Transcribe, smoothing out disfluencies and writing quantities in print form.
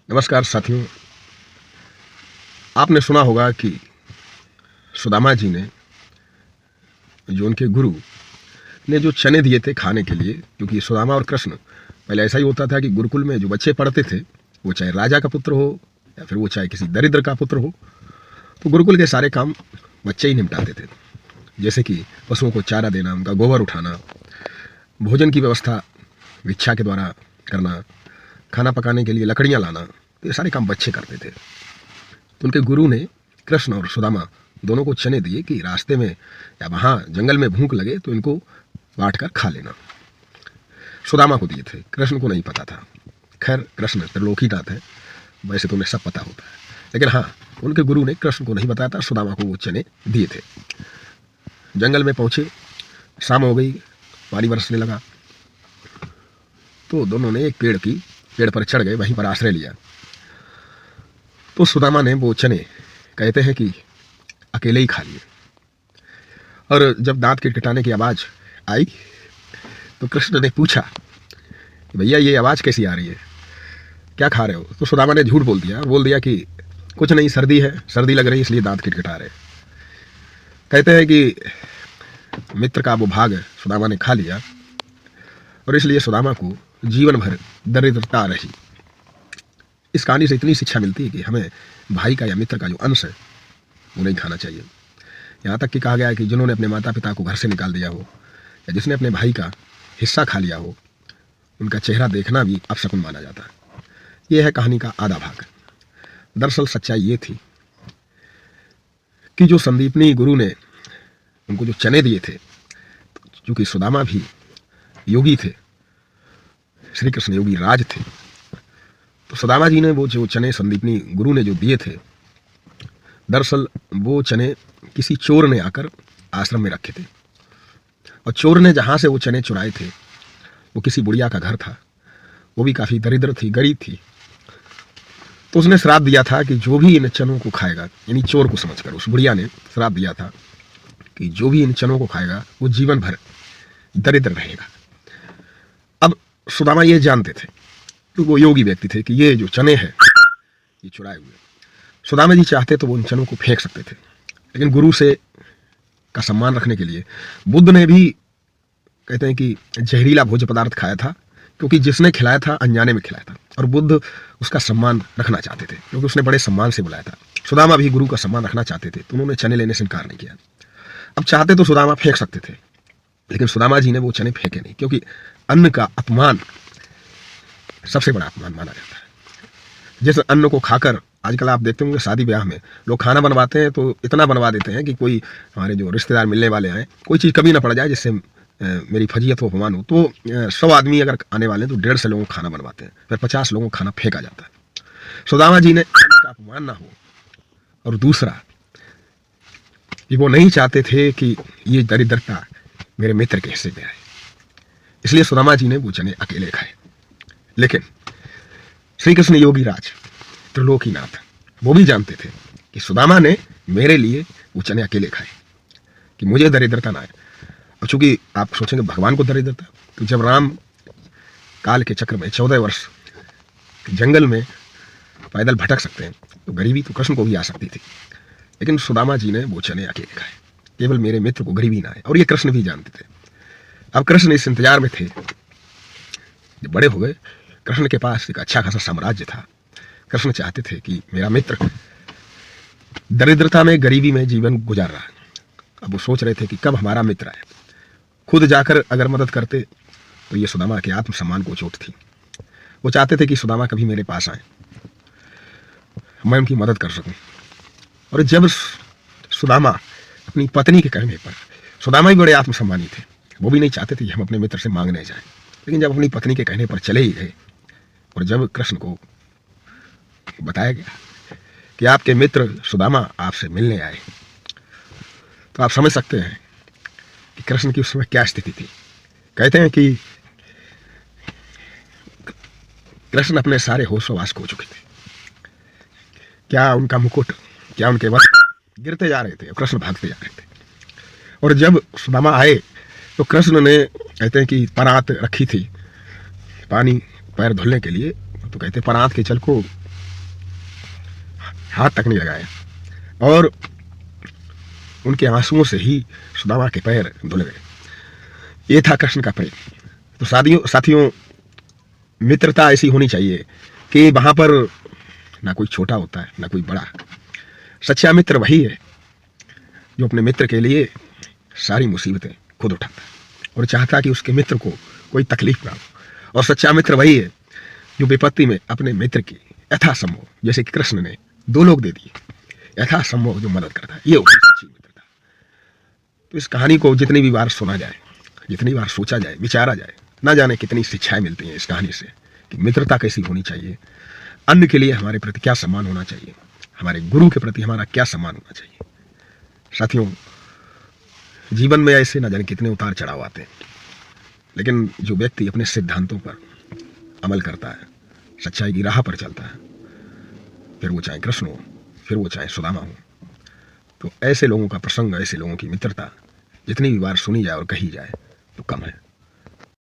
नमस्कार साथियों। आपने सुना होगा कि सुदामा जी ने जो उनके गुरु ने जो चने दिए थे खाने के लिए, क्योंकि सुदामा और कृष्ण पहले ऐसा ही होता था कि गुरुकुल में जो बच्चे पढ़ते थे वो चाहे राजा का पुत्र हो या फिर वो चाहे किसी दरिद्र का पुत्र हो, तो गुरुकुल के सारे काम बच्चे ही निपटाते थे। जैसे कि पशुओं को चारा देना, उनका गोबर उठाना, भोजन की व्यवस्था भिक्षा के द्वारा करना, खाना पकाने के लिए लकड़ियाँ लाना, तो ये सारे काम बच्चे करते थे। तो उनके गुरु ने कृष्ण और सुदामा दोनों को चने दिए कि रास्ते में या वहाँ जंगल में भूख लगे तो इनको बांट कर खा लेना। सुदामा को दिए थे, कृष्ण को नहीं पता था। खैर, कृष्ण त्रिलोकीनाथ है, वैसे तो उन्हें सब पता होता है, लेकिन हाँ, उनके गुरु ने कृष्ण को नहीं बताया था, सुदामा को वो चने दिए थे। जंगल में पहुँचे, शाम हो गई, पानी बरसने लगा, तो दोनों ने एक पेड़ पर चढ़ गए, वहीं पर आश्रय लिया। तो सुदामा ने वो चने कहते हैं कि अकेले ही खा लिए, और जब दांत किटकिटाने की आवाज़ आई तो कृष्ण ने पूछा कि भैया ये आवाज़ कैसी आ रही है, क्या खा रहे हो? तो सुदामा ने झूठ बोल दिया कि कुछ नहीं, सर्दी है, सर्दी लग रही है इसलिए दांत किटकिटा रहे। कहते हैं कि मित्र का वो भाग सुदामा ने खा लिया और इसलिए सुदामा को जीवन भर दरिद्रता रही। इस कहानी से इतनी शिक्षा मिलती है कि हमें भाई का या मित्र का जो अंश है वो नहीं खाना चाहिए। यहाँ तक कि कहा गया है कि जिन्होंने अपने माता पिता को घर से निकाल दिया हो या जिसने अपने भाई का हिस्सा खा लिया हो, उनका चेहरा देखना भी अपशकुन माना जाता है। यह है कहानी का आधा भाग। दरअसल सच्चाई ये थी कि जो संदीपनी गुरु ने उनको जो चने दिए थे, क्योंकि सुदामा भी योगी थे, श्री कृष्ण योगी राज थे, तो सुदामा जी ने वो जो चने संदीपनी गुरु ने जो दिए थे, दरअसल वो चने किसी चोर ने आकर आश्रम में रखे थे, और चोर ने जहाँ से वो चने चुराए थे वो किसी बुढ़िया का घर था, वो भी काफ़ी दरिद्र थी, गरीब थी। तो उसने श्राप दिया था कि जो भी इन चनों को खाएगा, यानी चोर को समझकर उस बुढ़िया ने श्राप दिया था कि जो भी इन चनों को खाएगा वो जीवन भर दरिद्र रहेगा। अब सुदामा ये जानते थे, क्योंकि वो योगी व्यक्ति थे, कि ये जो चने हैं ये चुराए हुए। सुदामा जी चाहते तो वो उन चनों को फेंक सकते थे, लेकिन गुरु से का सम्मान रखने के लिए बुद्ध ने भी, कहते हैं कि जहरीला भोज्य पदार्थ खाया था, क्योंकि जिसने खिलाया था अनजाने में खिलाया था, और बुद्ध उसका सम्मान रखना चाहते थे क्योंकि उसने बड़े सम्मान से बुलाया था। सुदामा भी गुरु का सम्मान रखना चाहते थे, तो उन्होंने चने लेने से इनकार नहीं किया। अब चाहते तो सुदामा फेंक सकते थे, लेकिन सुदामा जी ने वो चने फेंके नहीं, क्योंकि अन्न का अपमान सबसे बड़ा अपमान माना जाता है। जिस अन्न को खाकर आजकल आप देखते होंगे शादी ब्याह में लोग खाना बनवाते हैं, तो इतना बनवा देते हैं कि कोई हमारे जो रिश्तेदार मिलने वाले आए, कोई चीज़ कभी ना पड़ जाए जिससे मेरी फजीयत हो, अपमान हो। तो 100 आदमी अगर आने वाले हैं तो 150 लोगों को खाना बनवाते हैं, फिर 50 लोगों को खाना फेंका जाता है। सुदामा जी ने अन्न का अपमान ना हो, और दूसरा कि वो नहीं चाहते थे कि ये दरिद्रता मेरे मित्र के हिस्से में आए, इसलिए सुदामा जी ने वो चने अकेले खाए। लेकिन श्री कृष्ण योगी राज त्रिलोकीनाथ वो भी जानते थे कि सुदामा ने मेरे लिए वो चने अकेले खाए कि मुझे दरिद्रता ना आए। और चूंकि आप सोचेंगे भगवान को दरिद्रता, तो जब राम काल के चक्र में 14 वर्ष जंगल में पैदल भटक सकते हैं, तो गरीबी तो कृष्ण को भी आ सकती थी, लेकिन सुदामा जी ने वो चने अकेले खाए, केवल मेरे मित्र को गरीबी ना आए। और ये कृष्ण भी जानते थे। अब कृष्ण इस इंतजार में थे, जब बड़े हो गए, कृष्ण के पास एक अच्छा खासा साम्राज्य था। कृष्ण चाहते थे कि मेरा मित्र दरिद्रता में, गरीबी में जीवन गुजार रहा है, अब वो सोच रहे थे कि कब हमारा मित्र आए। खुद जाकर अगर मदद करते तो ये सुदामा के आत्मसम्मान को चोट थी। वो चाहते थे कि सुदामा कभी मेरे पास आए, मैं उनकी मदद कर सकूं। और जब सुदामा अपनी पत्नी के कहने पर, सुदामा भी बड़े आत्मसम्मानी थे, वो भी नहीं चाहते थे कि हम अपने मित्र से मांगने जाएं, लेकिन जब अपनी पत्नी के कहने पर चले ही गए, और जब कृष्ण को बताया गया कि आपके मित्र सुदामा आपसे मिलने आए, तो आप समझ सकते हैं कि कृष्ण की उस समय क्या स्थिति थी। कहते हैं कि कृष्ण अपने सारे होश वास खो चुके थे। क्या उनका मुकुट, क्या उनके वस्त्र गिरते जा रहे थे, और कृष्ण भागते जा रहे थे। और जब सुदामा आए तो कृष्ण ने, कहते हैं कि परात रखी थी पानी पैर धुलने के लिए, तो कहते परात के जल को हाथ तक नहीं लगाया, और उनके आंसुओं से ही सुदामा के पैर धुल गए। ये था कृष्ण का प्रेम। तो साथियों, मित्रता ऐसी होनी चाहिए कि वहां पर ना कोई छोटा होता है ना कोई बड़ा। सच्चा मित्र वही है जो अपने मित्र के लिए सारी मुसीबतें खुद उठाता है और चाहता कि उसके मित्र को कोई तकलीफ ना हो। और सच्चा मित्र वही है जो विपत्ति में अपने मित्र की यथासंभव, जैसे कि कृष्ण ने 2 लोग दे दिए, यथासंभव जो मदद करता है, ये होती है सच्ची मित्रता। तो इस कहानी को जितनी भी बार सुना जाए, जितनी बार सोचा जाए, विचारा जाए, ना जाने कितनी शिक्षाएं मिलती हैं इस कहानी से कि मित्रता कैसी होनी चाहिए, अन्य के लिए हमारे प्रति क्या सम्मान होना चाहिए, हमारे गुरु के प्रति हमारा क्या सम्मान होना चाहिए। साथियों, जीवन में ऐसे ना जाने कितने उतार चढ़ाव आते हैं, लेकिन जो व्यक्ति अपने सिद्धांतों पर अमल करता है, सच्चाई की राह पर चलता है, फिर वो चाहे कृष्ण हो, फिर वो चाहे सुदामा हो, तो ऐसे लोगों का प्रसंग, ऐसे लोगों की मित्रता जितनी भी बार सुनी जाए और कही जाए तो कम है।